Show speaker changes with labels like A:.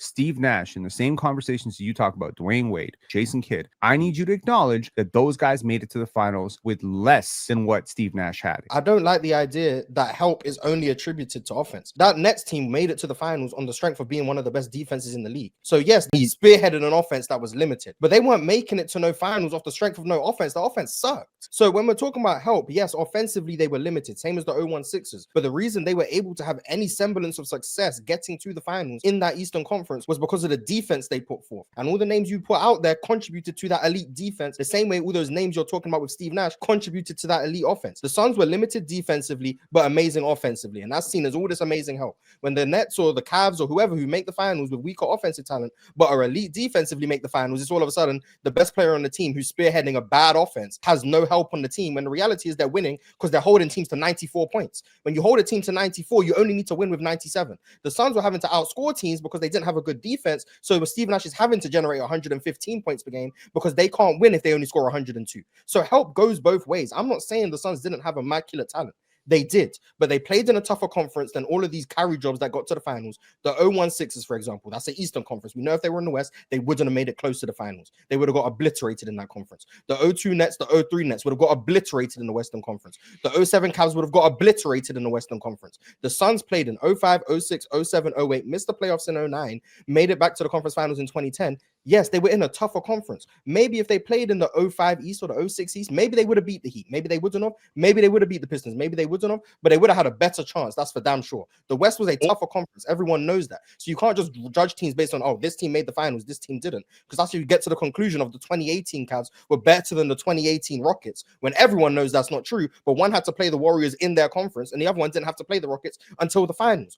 A: Steve Nash in the same conversations you talk about, Dwayne Wade, Jason Kidd, I need you to acknowledge that those guys made it to the finals with less than what Steve Nash had.
B: I don't like the idea that help is only attributed to offense. That Nets team made it to the finals on the strength of being one of the best defenses in the league. So yes, he spearheaded an offense that was limited, but they weren't making it to no finals off the strength of no offense. The offense sucked. So when we're talking about help, yes, offensively they were limited, same as the 0-1 Sixers. But the reason they were able to have any semblance of success getting to the finals in that Eastern Conference was because of the defense they put forth. And all the names you put out there contributed to that elite defense, the same way all those names you're talking about with Steve Nash contributed to that elite offense. The Suns were limited defensively, but amazing offensively. And that's seen as all this amazing help. When the Nets or the Cavs or whoever who make the finals with weaker offensive talent, but are elite defensively make the finals, it's all of a sudden the best player on the team who's spearheading a bad offense has no help on the team. When the reality is they're winning because they're holding teams to 94 points. When you hold a team to 94, you only need to win with 97. The Suns were having to outscore teams because they didn't have a good defense. So Steve Nash is having to generate 115 points per game because they can't win if they only score 102. So help goes both ways. I'm not saying the Suns didn't have immaculate talent. They did, but they played in a tougher conference than all of these carry jobs that got to the finals. The 0-1 Sixers, for example, that's the Eastern Conference. We know if they were in the West, they wouldn't have made it close to the finals. They would have got obliterated in that conference. The 0-2 Nets, the 0-3 Nets would have got obliterated in the Western Conference. The 0-7 Cavs would have got obliterated in the Western Conference. The Suns played in 0-5, 0-6, 0-7, 0-8, missed the playoffs in 0-9, made it back to the conference finals in 2010. Yes, they were in a tougher conference. Maybe if they played in the 0-5 East or the 0-6 East, maybe they would have beat the Heat. Maybe they wouldn't have. Maybe they would have beat the Pistons. Maybe they wouldn't have, but they would have had a better chance. That's for damn sure. The West was a tougher conference. Everyone knows that. So you can't just judge teams based on, oh, this team made the finals, this team didn't. Because that's how you get to the conclusion of the 2018 Cavs were better than the 2018 Rockets, when everyone knows that's not true. But one had to play the Warriors in their conference, and the other one didn't have to play the Rockets until the finals.